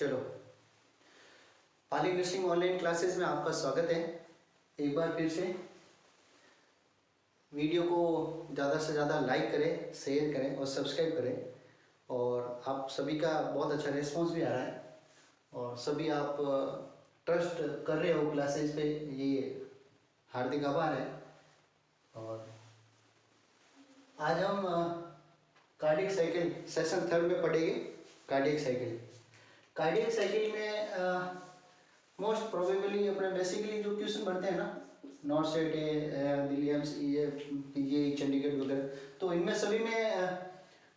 चलो, पाली nursing online classes में आपका स्वागत है। एक बार फिर से वीडियो को ज़्यादा से ज़्यादा लाइक करें, शेयर करें और सब्सक्राइब करें। और आप सभी का बहुत अच्छा रिस्पांस भी आ रहा है और सभी आप ट्रस्ट कर रहे हो क्लासेस पे, ये हार्दिक आभार है। और आज हम कार्डियक साइकिल सेशन 3 में पढ़ेंगे। कार्डियक साइकिल में मोस्ट प्रोबेबली अपने बेसिकली जो क्वेश्चन बनते हैं ना, नॉर्थ सेट है, विलियम्स, ये चंडीगढ़ वगैरह, तो इनमें सभी में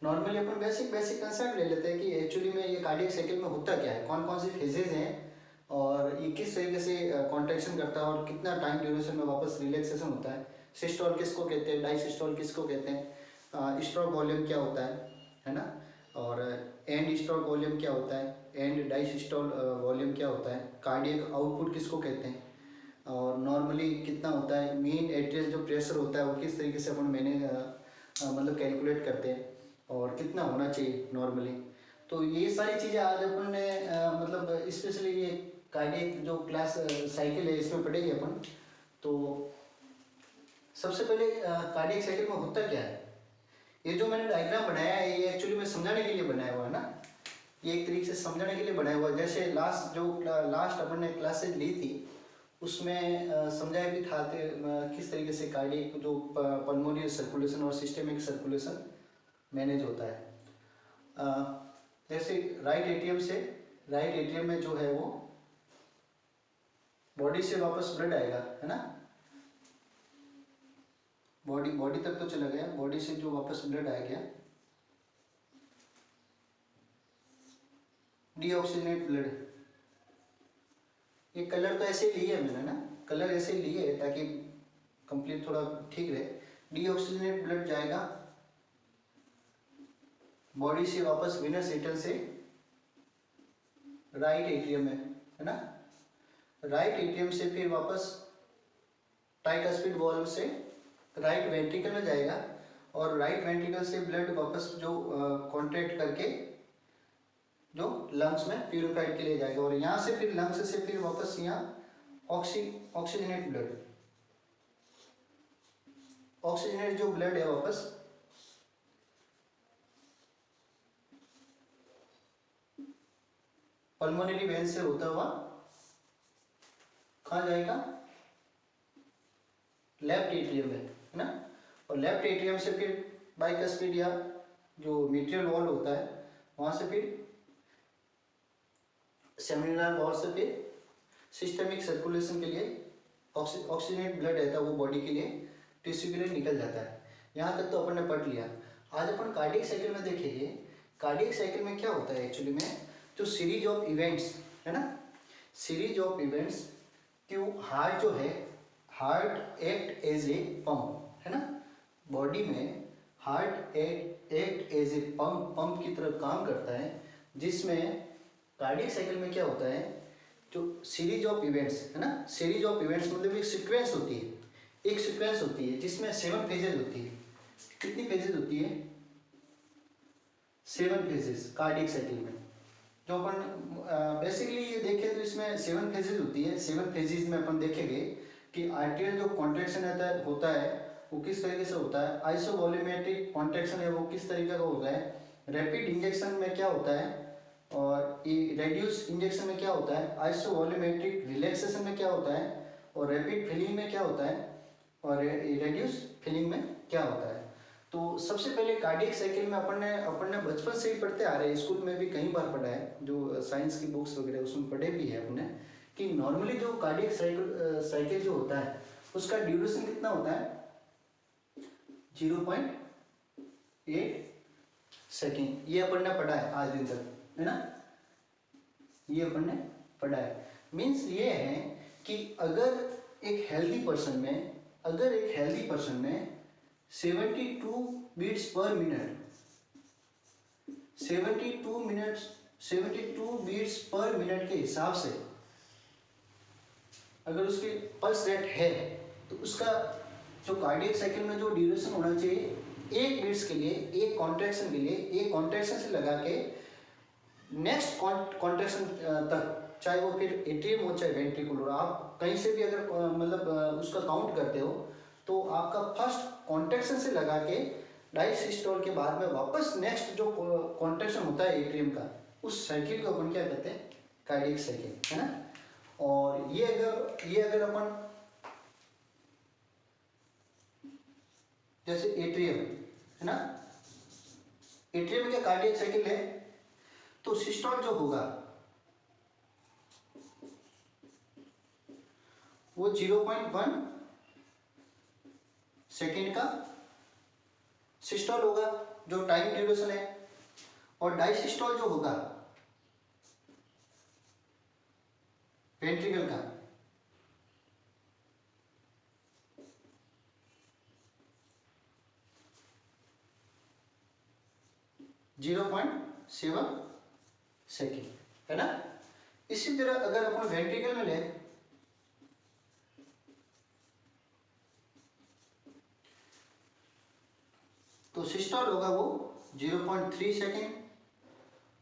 नॉर्मली अपन बेसिक कंसेप्ट ले लेते हैं कि एक्चुअली में ये कार्डियक साइकिल में होता क्या है, कौन कौन सी फेजेज हैं और ये किस तरीके से कॉन्ट्रैक्शन करता है और कितना टाइम ड्यूरेशन में वापस रिलैक्सेशन होता है। सिस्टोल किसको कहते हैं, डायसिस्टोल किसको कहते हैं, स्ट्रोक वॉल्यूम क्या होता है ना, और एंड स्ट्रोक वॉल्यूम क्या होता है, एंड डायसिस्टोल वॉल्यूम क्या होता है, कार्डियक आउटपुट किसको कहते हैं, और नॉर्मली कितना होता है, मेन एट्रियल जो प्रेशर होता है वो किस तरीके से अपन मैंने मतलब कैलकुलेट करते हैं और कितना होना चाहिए नॉर्मली। तो ये सारी चीज़ें आज अपन ने मतलब स्पेशली ये कार्डियक जो क्लास साइकिल है इसमें पढ़ेंगे अपन। तो सबसे पहले कार्डियक साइकिल में होता क्या है, ये जो मैंने डायग्राम बनाया है ये एक्चुअली में समझाने के लिए बनाया हुआ है ना, ये एक तरीके से समझाने के लिए बनाया हुआ है। जैसे लास्ट अपन ने क्लासेज ली थी उसमें समझाया भी था किस तरीके से कार्डियक जो पल्मोनरी सर्कुलेशन और सिस्टेमिक सर्कुलेशन मैनेज होता है। जैसे राइट एट्रियम में जो है वो बॉडी से वापस ब्लड आएगा, है ना, बॉडी तक तो चला गया, बॉडी से जो वापस ब्लड आ गया, डीऑक्सीजनेट ब्लड। ये कलर तो ऐसे लिए है मैंने ना, कलर ऐसे लिए है ताकि कंप्लीट थोड़ा ठीक रहे। डीऑक्सीजनेट ब्लड जाएगा बॉडी से वापस विनस एटल से राइट एट्रियम में, है ना, राइट एट्रियम से फिर वापस ट्राइकस्पिड वॉल्व से राइट वेंट्रिकल में जाएगा और राइट वेंट्रिकल से ब्लड वापस जो कॉन्ट्रैक्ट करके जो लंग्स में प्यूरिफाइड के लिए जाएगा और यहाँ से फिर लंग्स से फिर वापस यहाँ ऑक्सीजनेट जो ब्लड है वापस पल्मोनरी वेन से होता हुआ कहाँ जाएगा, लेफ्ट एट्रियम में, है ना, और लेफ्ट एट्रियम से फिर बाइकस्पिड या जो मीट्रियल वॉल होता है वहाँ से फिर सेमिनल वॉल से फिर सिस्टमिक सर्कुलेशन के लिए ऑक्सीजनेट ब्लड रहता है वो बॉडी के लिए टिश्यू के लिए निकल जाता है। यहाँ तक तो अपन ने पढ़ लिया। आज अपन कार्डियक साइकिल में देखेंगे। कार्डियक साइकिल में क्या होता है एक्चुअली में, जो सीरीज ऑफ इवेंट्स है ना, सीरीज ऑफ इवेंट्स क्यों हार्ट जो है, heart act as a pump, है ना, बॉडी में heart act as a pump की तरह काम करता है, जिसमें कार्डियक साइकिल में क्या होता है, जो सीरीज ऑफ इवेंट्स है ना, सीरीज ऑफ इवेंट्स मतलब एक सीक्वेंस होती है जिसमें 7 फेजेज होती है। कितनी फेजेज होती है, 7 फेजेज कार्डियक साइकिल में। जो अपन बेसिकली ये देखें तो इसमें 7 फेजेज होती है। 7 फेजेज में अपन देखेंगे कि आर्टेरियल जो कॉन्ट्रैक्शन होता है वो किस तरीके से होता है, आइसोवॉल्यूमेट्रिक कॉन्ट्रैक्शन है वो किस तरीके का होता है, रैपिड इंजेक्शन में क्या होता है और रेड्यूस इंजेक्शन में क्या होता है, आइसोवॉल्यूमेट्रिक रिलैक्सेशन में क्या होता है और रैपिड फिलिंग में क्या होता है और रेड्यूस फिलिंग में क्या होता है। तो सबसे पहले कार्डियक साइकिल में अपन ने बचपन से ही पढ़ते आ रहे हैं, स्कूल में भी कई बार पढ़ा है, जो साइंस की बुक्स वगैरह उसमें पढ़े भी है अपने, कि नॉर्मली जो कार्डियक साइकिल जो होता है उसका ड्यूरेशन कितना होता है, 0.8 सेकेंड। ये अपन ने पढ़ा है आज दिन तक, है ना, ये अपन ने पढ़ा है। मीन्स ये है कि अगर एक हेल्दी पर्सन में 72 बीट्स पर मिनट, 72 बीट्स पर मिनट के हिसाब से अगर उसकी पल्स रेट है तो उसका जो कार्डियक साइकिल में जो ड्यूरेशन होना चाहिए, एक बीट्स के लिए, एक कॉन्ट्रैक्शन के लिए, एक कॉन्ट्रैक्शन से लगा के नेक्स्ट कॉन्ट्रेक्शन तक, चाहे वो फिर एट्रियम हो चाहे वेंट्रिकुलर, आप कहीं से भी अगर मतलब उसका काउंट करते हो तो आपका फर्स्ट कॉन्ट्रेक्शन से लगा के डायसिस्टोल के बाद में वापस नेक्स्ट जो कॉन्ट्रेक्शन होता है एट्रियम का, उस साइकिल को अपन क्या कहते हैं, कार्डियक साइकिल, है ना। और ये अगर अपन जैसे एट्रियम है ना, एट्रियम का कार्डियक साइकिल है, तो सिस्टोल जो होगा वो 0.1 सेकेंड का सिस्टोल होगा, जो टाइम ड्यूरेशन है। और डायसिस्टोल जो होगा वेंट्रिकल का, जीरो पॉइंट 7 सेकेंड, है ना। इसी तरह अगर अपन वेंट्रिकल में ले तो सिस्टोल होगा वो 0.3 सेकेंड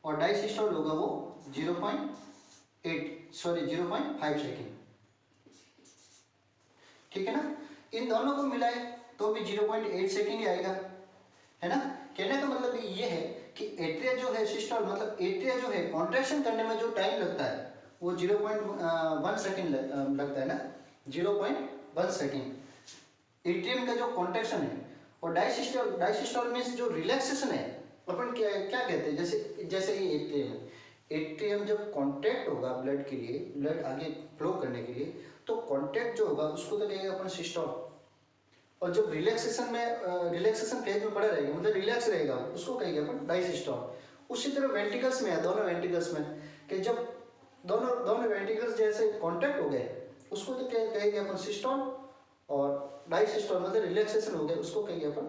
और डायसिस्टोल होगा वो 0.5 सेकेंड, ठीक है ना। इन दोनों को मिलाए तो भी 0.8 सेकेंड ही आएगा, है ना। कहने का मतलब ये है कि एट्रिया जो है सिस्टोल, मतलब एट्रिया जो है कॉन्ट्रैक्शन करने में जो टाइम लगता है वो 0.1 सेकेंड लगता है ना, 0.1 सेकेंड एट्रियम का जो कॉन्ट्रैक्शन है। और डायसिस्टोल मीन्स जो रिलैक्सेशन है, अपन क्या क्या कहते हैं, जैसे जैसे ये एट्रियम है, एट्रियम जब कॉन्टैक्ट होगा ब्लड के लिए, ब्लड आगे फ्लो करने के लिए, तो कॉन्टैक्ट जो होगा उसको तो कहेंगे अपन सिस्टोल। और जब रिलैक्सेशन में रिलैक्सेशन फेज में पड़ा रहेगा, मतलब रिलैक्स रहेगा, उसको कहेंगे अपन डायसिस्टोल। उसी तरह वेंट्रिकल्स में है, दोनों वेंट्रिकल्स में कि जब दोनों दोनों वेंट्रिकल्स जैसे कॉन्टैक्ट हो गए उसको तो कहेंगे अपन सिस्टोल, और डायसिस्टोल मतलब रिलैक्सेशन हो गया उसको कहेंगे अपन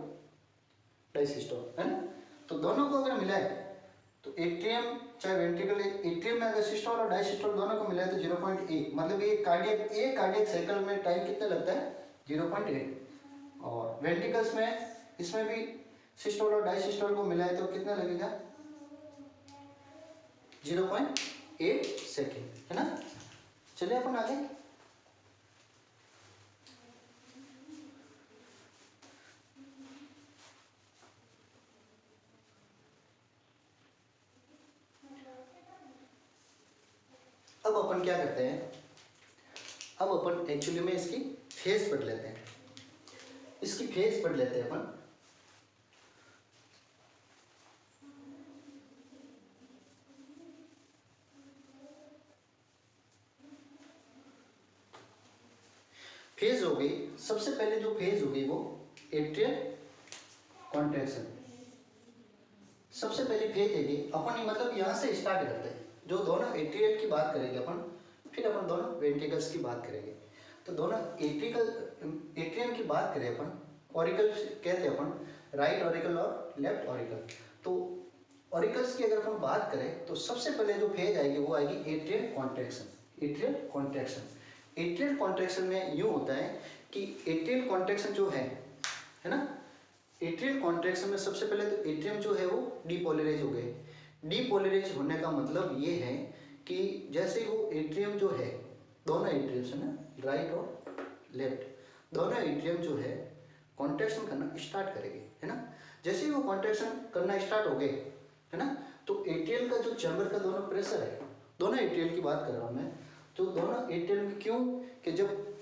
डायसिस्टोल, है ना। तो दोनों को अगर मिलाए तो एट्रियम चाहे वेंट्रिकल, एट्रियम में अगर सिस्टोल और डायसिस्टोल दोनों को मिलाए तो 0.8, मतलब ये कार्डियक साइकिल में टाइम कितना लगता है, 0.8। और वेंट्रिकल्स में इसमें भी सिस्टोल और डायसिस्टोल को मिलाए तो कितना लगेगा, 0.8 सेकेंड, है ना। चलिए अपन आगे। अब अपन क्या करते हैं, अब अपन एक्चुअली में इसकी फेज पढ़ लेते हैं, इसकी फेज पढ़ लेते हैं अपन। फेज हो गई, सबसे पहले जो फेज हो गई वो एट्रियल कॉन्ट्रैक्शन, सबसे पहली फेज है ये। अपन मतलब यहाँ से स्टार्ट करते हैं, जो दोनों एट्रियल की बात करेंगे अपन, फिर अपन दोनों वेंट्रिकल्स की बात करेंगे। तो दोनों एट्रियम की बात करें अपन, ऑरिकल कहते हैं अपन, राइट ऑरिकल और लेफ्ट ऑरिकल। तो ऑरिकल्स की अगर अपन बात करें तो सबसे पहले जो फेज आएगी वो आएगी atrial contraction. Atrial contraction, atrial contraction में यूँ होता है कि एट्रियल कॉन्ट्रैक्शन जो है ना, एट्रियल कॉन्ट्रैक्शन में सबसे पहले तो एट्रियम जो है वो डीपोलराइज हो गए। डीपोलराइज होने का मतलब ये है कि जैसे ही वो एट्रियम जो है, दोनों एट्रियम्स है ना, राइट और लेफ्ट, दोनों एट्रियम जो है कॉन्ट्रैक्शन करना स्टार्ट करेंगे, है ना। जैसे ही वो कॉन्ट्रैक्शन करना स्टार्ट हो गए, है ना, तो एट्रियल का जो चैम्बर का दोनों प्रेशर है, दोनों एट्रियल की बात कर रहा हूँ मैं, तो दोनों एट्रियल क्यों कि जब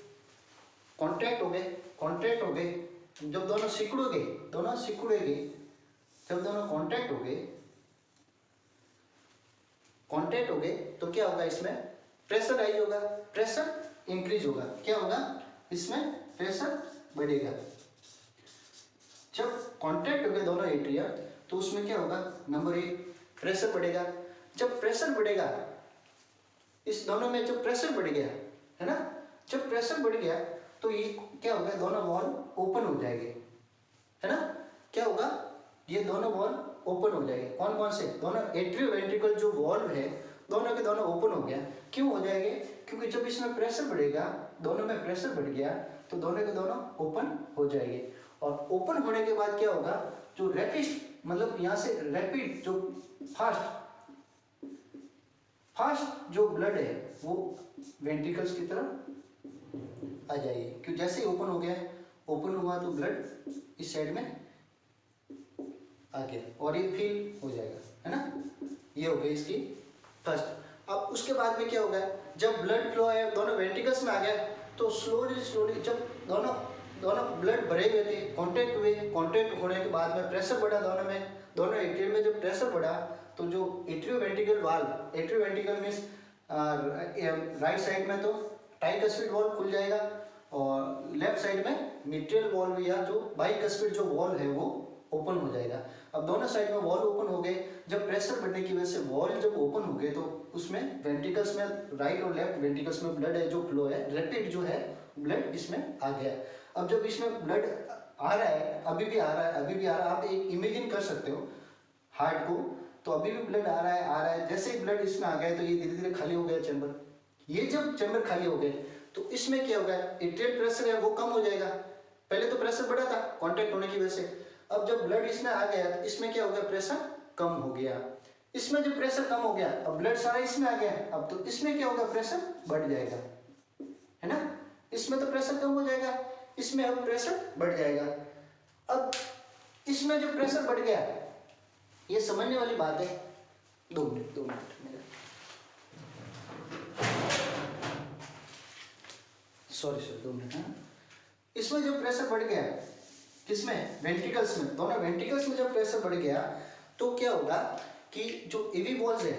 कॉन्ट्रैक्ट हो गए, जब दोनों सिकुड़ेंगे, जब दोनों कॉन्टैक्ट हो गए तो क्या होगा, इसमें प्रेशर राइज होगा, प्रेशर इंक्रीज होगा, क्या होगा, इसमें प्रेशर बढ़ेगा। जब कॉन्टैक्ट हो गए दोनों एट्रिया तो उसमें क्या होगा, नंबर 1 प्रेशर बढ़ेगा। जब प्रेशर बढ़ेगा, इस दोनों में जब प्रेशर बढ़ गया, है ना, जब प्रेशर बढ़ गया तो ये क्या होगा, दोनों वॉल्व ओपन हो जाएंगे, है ना। क्या होगा, ये दोनों वॉल्व ओपन हो जाएंगे। कौन कौन से, दोनों एट्रियो वेंट्रिकल जो वॉल्व है दोनों के दोनों ओपन हो गया। क्यों हो जाएंगे, क्योंकि जब इसमें प्रेशर बढ़ेगा, दोनों में प्रेशर बढ़ गया तो दोनों के दोनों ओपन हो जाएंगे। और ओपन होने के बाद क्या होगा, जो रैपिड मतलब यहाँ से रैपिड जो फास्ट फास्ट जो ब्लड है वो वेंट्रिकल्स की तरफ आ जाएगी, क्योंकि जैसे ही ओपन हो गया, ओपन हुआ तो ब्लड इस साइड में आ गया और ये फिल हो जाएगा, है ना। ये हो गई इसकी फर्स्ट। अब उसके बाद में क्या होगा, जब ब्लड फ्लो है दोनों वेंट्रिकल्स में आ गया तो स्लोली स्लोली जब दोनों दोनों ब्लड भरे हुए थे, कांटेक्ट हुए, कांटेक्ट होने के बाद में प्रेशर बढ़ा दोनों में, दोनों एट्रियम में जब प्रेशर बढ़ा तो जो एट्रियोवेंट्रिकल वाल्व, एट्रियोवेंट्रिकल मींस राइट साइड में तो ट्राइकस्पिड वाल्व खुल जाएगा और लेफ्ट साइड में मिट्रियल वाल्व या जो बाइकस्पिड जो वाल्व है वो ओपन हो जाएगा। अब दोनों साइड में वॉल ओपन हो गए, जब प्रेशर बढ़ने की वजह से वॉल जब ओपन हो गए तो उसमें वेंट्रिकल्स में राइट और लेफ्ट वेंट्रिकल्स में ब्लड है जो फ्लो है, रैपिड जो है ब्लड इसमें आ गया। अब जब इसमें ब्लड आ रहा है, अभी भी आ रहा है, अभी भी आ रहा है, आप एक इमेजिन कर सकते हो हार्ट को, तो अभी भी ब्लड आ रहा है, आ रहा है। जैसे ही ब्लड इसमें आ गया तो ये धीरे धीरे खाली हो गया चैम्बर। ये जब चैम्बर खाली हो गए तो इसमें क्या होगा, एट्रियल प्रेशर है वो कम हो जाएगा। पहले तो प्रेशर बढ़ा था कांटेक्ट होने की वजह से, अब जब ब्लड इसमें आ गया तो इसमें क्या हो गया, प्रेशर कम हो गया। इसमें जब प्रेशर कम हो गया, अब ब्लड सारा इसमें आ गया, अब तो इसमें क्या होगा, प्रेशर बढ़ जाएगा, है ना। इसमें तो प्रेशर कम हो जाएगा, इसमें अब प्रेशर बढ़ जाएगा। अब इसमें जो प्रेशर बढ़ गया, ये समझने वाली बात है। 2 मिनट मेरा, सॉरी 2 मिनट। हाँ, इसमें जो प्रेशर बढ़ गया किसमें, वेंट्रिकल्स में, दोनों वेंट्रिकल्स में जब प्रेशर बढ़ गया तो क्या होगा कि जो एवी वॉल्स है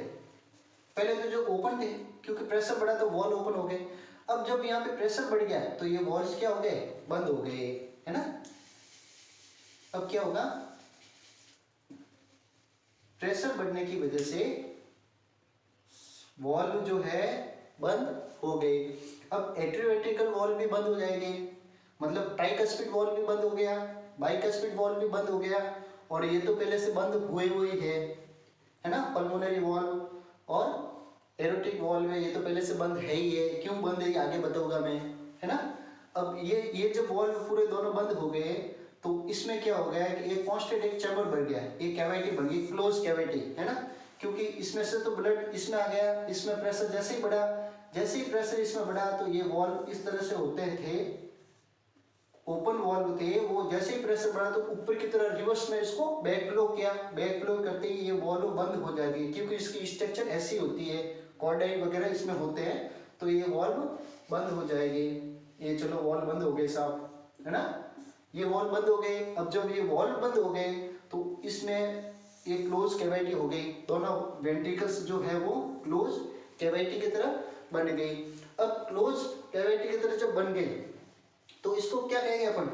पहले तो जो ओपन थे, क्योंकि प्रेशर बढ़ा तो वॉल ओपन हो गए। अब जब यहाँ पे प्रेशर बढ़ गया तो ये वॉल्स क्या हो गए, बंद हो गए, है ना। अब क्या होगा, प्रेशर बढ़ने की वजह से वॉल्व जो है बंद हो गए। अब एट्रियोवेंट्रिकल वॉल्व भी बंद हो जाएंगे, मतलब ट्राइकस्पिड वॉल्व भी बंद हो गया, बाइकस्पिड वॉल्व भी बंद हो गया, और ये तो पहले से बंद हुए हुए है ना, पल्मोनरी वॉल्व और एरोटिक वॉल्व है, ये तो पहले से बंद है ही है। क्यों बंद है ये आगे बताऊंगा मैं, है ना। अब ये जब वॉल्व पूरे दोनों बंद हो गए तो इसमें क्या हो गया कि एक कांस्टेंट एक चैम्बर बढ़ गया, एक कैविटी बन गई, क्लोज कैविटी, है ना। क्योंकि इसमें से तो ब्लड इसमें आ गया, इसमें प्रेशर जैसे ही बढ़ा, जैसे ही प्रेशर इसमें बढ़ा तो ये वॉल्व इस तरह से होते थे, ओपन वॉल्व थे, वो जैसे ही प्रेशर बढ़ा तो ऊपर की तरह रिवर्स में इसको बैक फ्लो किया, बैक फ्लो करते ही ये वॉल्व बंद हो जाएगी, क्योंकि इसकी स्ट्रक्चर ऐसी होती है, कॉर्डाई वगैरह इसमें होते हैं, तो ये वॉल्व बंद हो जाएगी। ये चलो वॉल्व बंद हो गए साहब, है ना, ये वॉल्व बंद हो गए। अब जब ये वॉल्व बंद हो गए तो इसमें ये क्लोज कैविटी हो गई, दोनों वेंट्रिकल्स जो है वो क्लोज कैविटी की तरह बन गई। अब क्लोज कैविटी की तरह जब बन गई तो इसको क्या कहेंगे अपन,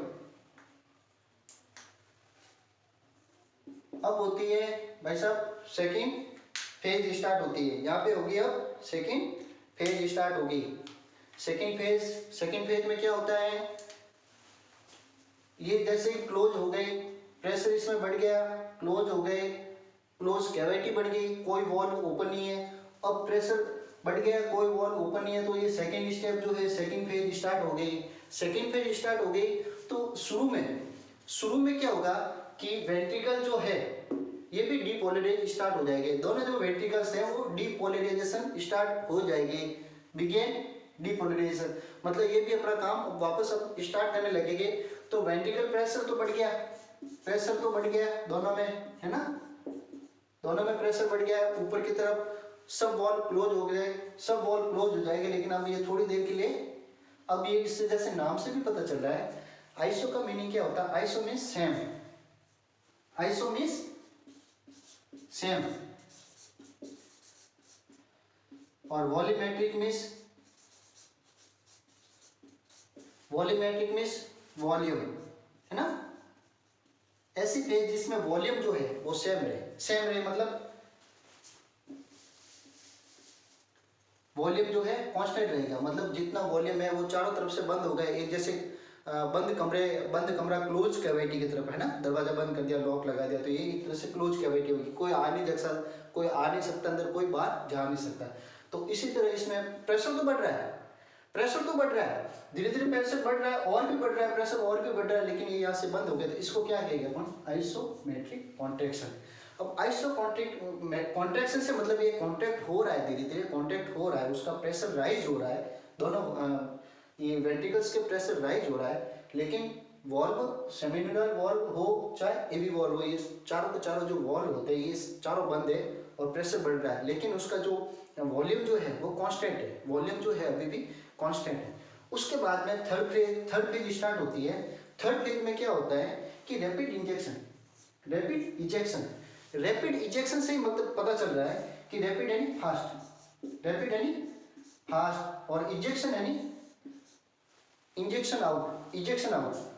अब होती है भाई साहब सेकंड फेज स्टार्ट होती है, यहाँ पे होगी अब सेकंड फेज स्टार्ट होगी। सेकंड फेज में क्या होता है, ये जैसे ही क्लोज हो गई, प्रेशर इसमें बढ़ गया, क्लोज हो गए, क्लोज कैविटी बढ़ गई, कोई वॉल्व ओपन नहीं है। अब प्रेशर बढ़ गया, कोई वॉल्व ओपन नहीं है, तो ये सेकंड स्टेप जो है सेकंड फेज स्टार्ट हो गई। सेकंड फेज स्टार्ट हो गई तो शुरू में क्या होगा कि वेंट्रिकल जो है ये भी डीपोलराइज स्टार्ट हो जाएंगे, दोनों जो वेंट्रिकल्स हैं वो डीपोलराइजेशन स्टार्ट हो जाएगी, बिगेन डीपोलराइजेशन, मतलब ये भी अपना काम वापस अब स्टार्ट करने लगेंगे। तो वेंट्रिकल प्रेशर तो बढ़ गया, दोनों में, है ना, दोनों में प्रेशर बढ़ गया, ऊपर की तरफ सब वॉल क्लोज हो गए, सब वॉल क्लोज हो जाएंगे। लेकिन अब ये थोड़ी देर के लिए, अब ये इससे जैसे नाम से भी पता चल रहा है, आइसो का मीनिंग क्या होता है, iso means same, iso means same, और वॉल्यूमेट्रिक मीन्स वॉल्यूम, है ना। ऐसी फेज जिसमें वॉल्यूम जो है वो सेम रहे, मतलब वॉल्यूम जो है कांस्टेंट रहेगा, मतलब जितना वॉल्यूम है वो चारों तरफ से बंद हो गए, एक जैसे बंद कमरा क्लोज कैविटी की तरफ, है ना, दरवाजा बंद कर दिया, लॉक लगा दिया, तो ये एक तरह से क्लोज कैविटी होगी, कोई आ नहीं सकता अंदर, कोई बाहर जा नहीं सकता। तो इसी तरह इसमें प्रेशर तो बढ़ रहा है, धीरे धीरे प्रेशर बढ़ रहा है, और भी बढ़ रहा है, प्रेशर और भी बढ़ रहा है, लेकिन ये यहाँ से बंद हो गया, तो इसको क्या कहेंगे अपन, आइसोमेट्रिक कॉन्ट्रैक्शन। अब आइसो कॉन्ट्रैक्शन से मतलब ये कॉन्ट्रैक्ट हो रहा है, धीरे धीरे कॉन्ट्रैक्ट हो रहा है, उसका प्रेशर राइज हो रहा है, दोनों ये वेंट्रिकल्स के प्रेशर राइज हो रहा है, लेकिन वॉल्व सेमिन्यूलर वॉल्व हो चाहे एवी वॉल्व हो, ये चारों के चारों जो वॉल्व होते हैं ये चारों बंद है और प्रेशर बढ़ रहा है, लेकिन उसका जो वॉल्यूम जो है वो कांस्टेंट है, वॉल्यूम जो है अभी भी कांस्टेंट है। उसके बाद में थर्ड फेज स्टार्ट होती है। थर्ड फेज में क्या होता है कि रैपिड इजेक्शन से ही मतलब पता चल रहा है कि रैपिड यानी फास्ट, रैपिड यानी फास्ट, और इजेक्शन यानी इंजेक्शन आउट,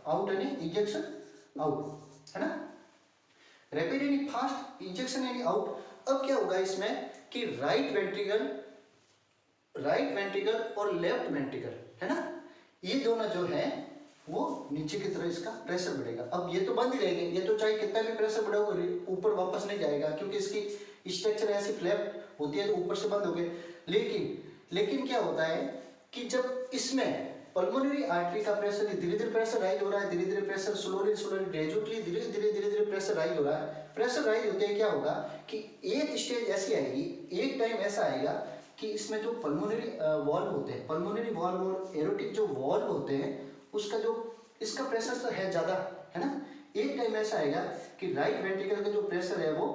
आउट यानी इंजेक्शन आउट, है ना। रैपिड यानी फास्ट, इंजेक्शन यानी आउट। अब क्या होगा इसमें कि राइट वेंट्रिकल और लेफ्ट वेंट्रिकल, है ना, ये दोनों जो है वो नीचे की तरफ इसका प्रेशर बढ़ेगा। अब ये तो बंद ही रहेंगे, ये तो चाहे कितना भी प्रेशर बढ़े ऊपर वापस नहीं जाएगा, क्योंकि इसकी स्ट्रक्चर ऐसी फ्लैप होती है तो ऊपर से बंद हो गए। लेकिन क्या होता है कि जब इसमें पल्मोनरी आर्टरी का प्रेशर धीरे धीरे प्रेशर राइज हो रहा है, धीरे धीरे प्रेशर स्लोली ग्रेजुअली धीरे धीरे प्रेशर राइज हो रहा है। प्रेशर राइज होते ही क्या होगा कि एक स्टेज ऐसी आएगी, एक टाइम ऐसा आएगा कि इसमें जो पल्मोनरी वॉल्व होते हैं, पल्मोनरी वॉल्व और एरोटिक जो वॉल्व होते हैं, उसका जो इसका प्रेशर तो है ज़्यादा, है ना। एक टाइम ऐसा आएगा कि राइट वेंट्रिकल का जो प्रेशर है वो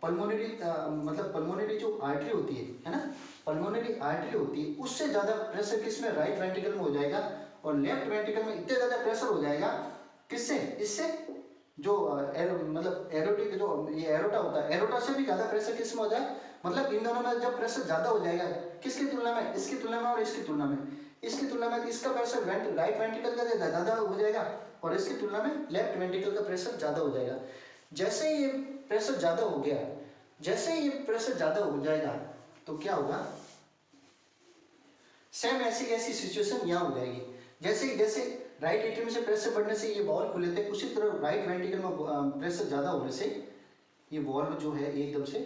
पल्मोनरी मतलब पल्मोनरी जो आर्टरी होती है ना, पल्मोनरी आर्टरी होती है, उससे ज़्यादा प्रेशर किसमें, राइट वेंट्रिकल में हो जाएगा, और लेफ्ट वेंट्रिकल में इतने ज़्यादा प्रेशर हो जाएगा किससे, इससे जो मतलब एरोटिक जो ये एरोटा होता है, एरोटा से भी ज़्यादा प्रेशर किसमें हो जाए, मतलब इन दोनों में जब प्रेशर ज़्यादा हो जाएगा, किसकी तुलना में, इसकी तुलना में और इसकी तुलना में, इसकी तुलना में इसका प्रेशर राइट वेंट्रिकल का ज़्यादा हो जाएगा और इसकी तुलना में लेफ्ट वेंट्रिकल का प्रेशर ज़्यादा हो जाएगा। जैसे ये प्रेशर ज़्यादा हो गया, जैसे ये प्रेशर ज़्यादा हो जाएगा तो क्या होगा, सेम ऐसी सिचुएशन यहाँ हो जाएगी। जैसे राइट एट्रियम से प्रेशर बढ़ने से ये वॉल्व खुले थे, उसी तरह राइट वेंट्रिकल में प्रेशर ज़्यादा होने से ये वॉल्व जो है एकदम से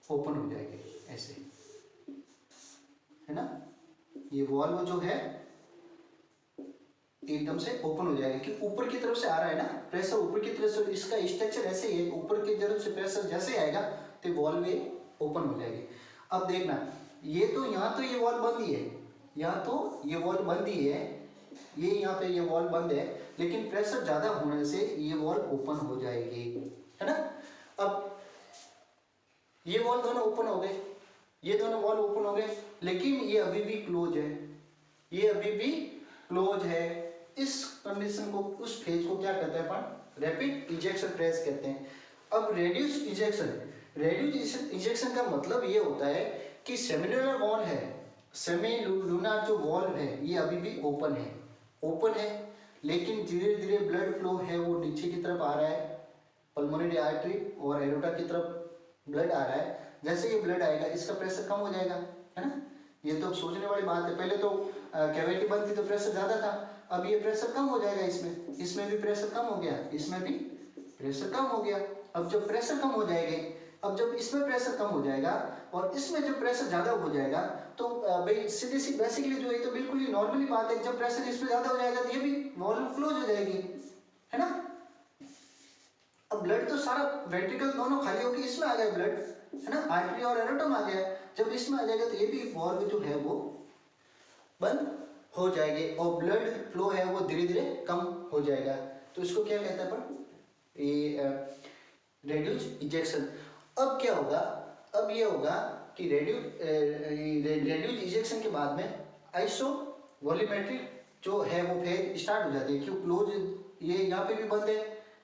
ओपन हो जाएंगे ऐसे, है ना। ये वॉल्व जो है एकदम से ओपन हो जाएगा कि ऊपर की तरफ से आ रहा है ना प्रेशर, ऊपर की तरफ से, इसका स्ट्रक्चर ऐसे ही है, ऊपर की तरफ से प्रेशर जैसे आएगा तो वॉल्व ये ओपन हो जाएगी। अब देखना, ये तो यहाँ तो ये वॉल्व बंद ही है, यहाँ तो ये वॉल्व बंद ही है, ये यहाँ पे ये वॉल्व बंद है, लेकिन प्रेशर ज्यादा होने से ये वॉल्व ओपन हो जाएगी, है ना। अब ये वॉल्व दोनों ओपन हो गए, ये दोनों वॉल्व ओपन हो गए, लेकिन ये अभी भी क्लोज है, ये अभी भी क्लोज है। इस कंडीशन को, उस फेज को क्या कहते हैं अपन, रैपिड इजेक्शन फेज कहते हैं। अब रेड्यूस इजेक्शन का मतलब ये होता है कि सेमिलुलर वॉल्व है, सेमिलुलर जो वॉल्व है ये अभी भी ओपन है, लेकिन धीरे धीरे ब्लड फ्लो है वो नीचे की तरफ आ रहा है, पल्मोनरी आर्टरी और एरोटा की तरफ ब्लड आ रहा है। जैसे ये ब्लड आएगा इसका प्रेशर कम हो जाएगा, है ना। ये तो सोचने वाली बात है, पहले तो कैविटी बंद थी तो प्रेशर ज्यादा था, अब ये प्रेशर कम हो जाएगा, इसमें भी प्रेशर कम हो गया, इसमें भी प्रेशर कम हो गया। अब जब प्रेशर कम हो जाएंगे, अब जब इसमें प्रेशर कम हो जाएगा और इसमें जब प्रेशर ज्यादा हो जाएगा तो भाई सीधी सी बेसिकली जो है तो बिल्कुल ही नॉर्मली बात है, जब प्रेशर इसमें ज्यादा हो जाएगा तो ये भी वॉल्व क्लोज हो जाएगी, है ना। अब ब्लड तो सारा वेंट्रिकल दोनों खाली होकर इसमें आ गया ब्लड, है ना, आर्टरी और एरोटम आ गया, जब इसमें आ जाएगा तो ये भी वॉल्व जो है वो बंद हो जाएगी और ब्लड फ्लो है वो धीरे धीरे कम हो जाएगा। तो इसको क्या कहते हैं अपन, ये रेड्यूस इजेक्शन। अब क्या होगा, अब ये होगा कि रेड्यूस इजेक्शन के बाद में आइसो वॉल्यूमेट्रिक जो है वो फेज स्टार्ट हो जाती है, क्यों क्लोज, ये यहाँ पे भी बंद है,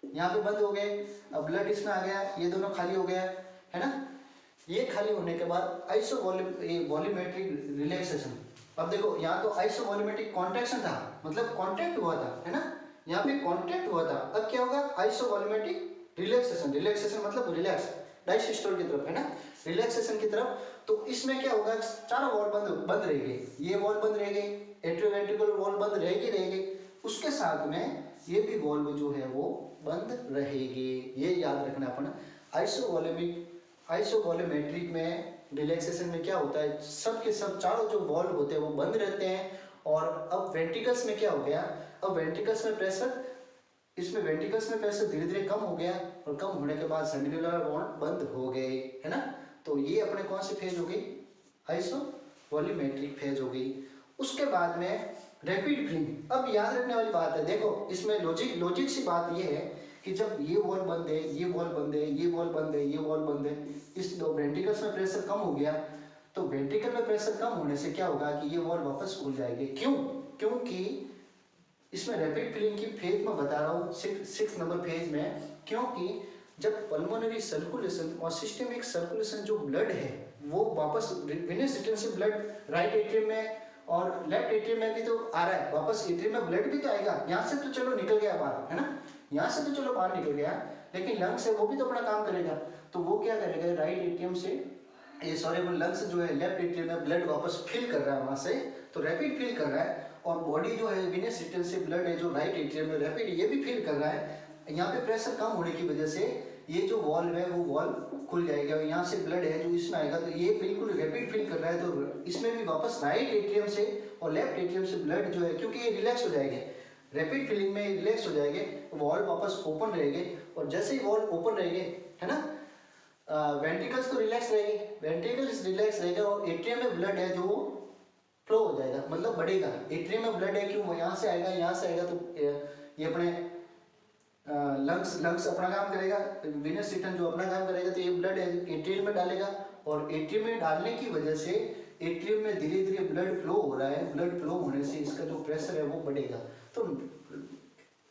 यहाँ पे बंद हो गए, अब ब्लड इसमें आ गया, ये दोनों खाली हो गया, है ना। ये खाली होने के बाद आइसो वॉल्यूमेट्रिक रिलैक्सेशन। अब देखो यहाँ तो आइसो वॉल्यूमेट्रिक कॉन्ट्रैक्शन था, मतलब कॉन्ट्रैक्ट हुआ था, है ना, यहाँ पे कॉन्ट्रैक्ट हुआ था। अब क्या होगा, आइसो वॉल्यूमेट्रिक रिलैक्सेशन मतलब रिलैक्स डायसिस्टोल की तरफ, है ना, रिलैक्सेशन की तरफ। तो इसमें क्या होगा, चारों वॉल्व बंद रहेंगे, ये वॉल्व बंद रहेंगे, एट्रियोवेंट्रिकुलर वॉल्व बंद रहेगी, उसके साथ में ये भी वॉल्व जो है वो बंद रहेगी। ये याद रखना अपन। आइसो वॉल्यूमेट्रिक में रिलैक्सेशन में क्या होता है, सब के सब चारों जो वॉल्व होते हैं वो बंद रहते हैं। और अब वेंट्रिकल्स में क्या हो गया, अब वेंट्रिकल्स में प्रेशर इसमें वेंट्रिकल्स में प्रेशर धीरे धीरे कम हो गया और कम होने के बाद सेंट्रीन्यूलर बॉन्ड बंद हो गए, है ना। तो ये अपने कौन सी फेज हो गई, आइसोवॉल्यूमेट्रिक फेज हो गई। उसके बाद में रैपिड फिलिंग। अब याद रखने वाली बात है, देखो इसमें लॉजिक सी बात ये है कि जब ये वॉल बंद है, ये वॉल बंद है, ये वॉल बंद है, ये वॉल बंद है, इस दो वेंट्रिकल्स में प्रेशर कम हो गया, तो वेंट्रिकल में प्रेशर कम होने से क्या होगा कि ये वॉल वापस खुल जाएंगे। क्यों? क्योंकि इसमें रैपिड फिलिंग की फेज में बता रहा हूँ 6 नंबर फेज में, क्योंकि जब पल्मोनरी सर्कुलेशन और सिस्टमिक सर्कुलेशन जो ब्लड है वो वापस वेनस रिटर्न से ब्लड राइट एट्रियम में और लेफ्ट एट्रियम में भी तो आ रहा है, वापस एट्रियम में ब्लड भी तो आएगा। यहाँ से तो चलो निकल गया बाहर, है ना, यहाँ से तो चलो बाहर निकल गया, लेकिन लंग्स है वो भी तो अपना काम करेगा। तो वो क्या करेगा, राइट एट्रियम से वो लंग्स जो है लेफ्ट एट्रियम में ब्लड वापस फिल कर रहा है वहां से, तो रैपिड फिल कर रहा है। और बॉडी जो है वेनस रिटर्न से ब्लड है जो राइट एट्रियम में रैपिड ये भी फिल कर रहा है। यहाँ पे प्रेशर कम होने की वजह से ये जो वॉल्व है वो वॉल्व खुल जाएगा और यहाँ से ब्लड है जो इसमें आएगा, तो ये बिल्कुल रैपिड फिल कर रहा है, तो इसमें भी वापस राइट एट्रियम से और लेफ्ट एट्रियम से ब्लड जो है, क्योंकि ये रिलैक्स हो जाएंगे, रैपिड फिलिंग में रिलैक्स हो जाएंगे, वॉल्व वापस ओपन रहेंगे। और जैसे ही वॉल्व ओपन रहेंगे, है ना, वेंट्रिकल्स तो रिलैक्स रहेंगे, वेंट्रिकल्स रिलैक्स रहेगा और एट्रियम में ब्लड है जो फ्लो हो जाएगा, मतलब बढ़ेगा। एट्रियम में ब्लड है क्यों, यहाँ से आएगा, यहाँ से आएगा, तो ये अपने लंग्स अपना काम करेगा, वेनस रिटर्न जो अपना काम करेगा, तो ये ब्लड एट्रियम में डालेगा और एट्रियम में डालने की वजह से एट्रियम में धीरे धीरे ब्लड फ्लो हो रहा है, ब्लड फ्लो होने से इसका जो प्रेशर है वो बढ़ेगा। तो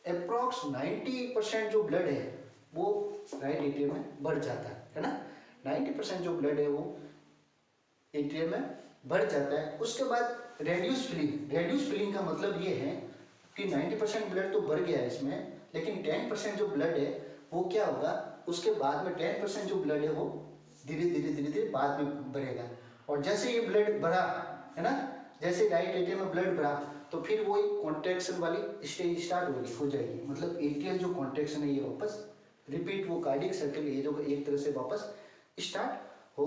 अप्रॉक्स 90% जो ब्लड है वो राइट एट्रियम में बढ़ जाता है ना, 90% जो ब्लड है वो एट्रियम में बढ़ जाता है। उसके बाद रेड्यूस फिलिंग का मतलब ये है कि 90% ब्लड तो बढ़ गया है इसमें, लेकिन 10% जो ब्लड है वो क्या होगा, उसके बाद में 10% जो ब्लड है वो धीरे धीरे बाद में बढ़ेगा। और जैसे ये ब्लड बढ़ा, है ना, जैसे राइट एट्रियम में ब्लड बढ़ा, तो फिर वो एक कॉन्ट्रैक्शन वाली स्टेज स्टार्ट हो जाएगी, मतलब एट्रियल जो कॉन्ट्रैक्शन है ये वापस रिपीट, वो कार्डियक सर्कल ये जो एक तरह से वापस स्टार्ट हो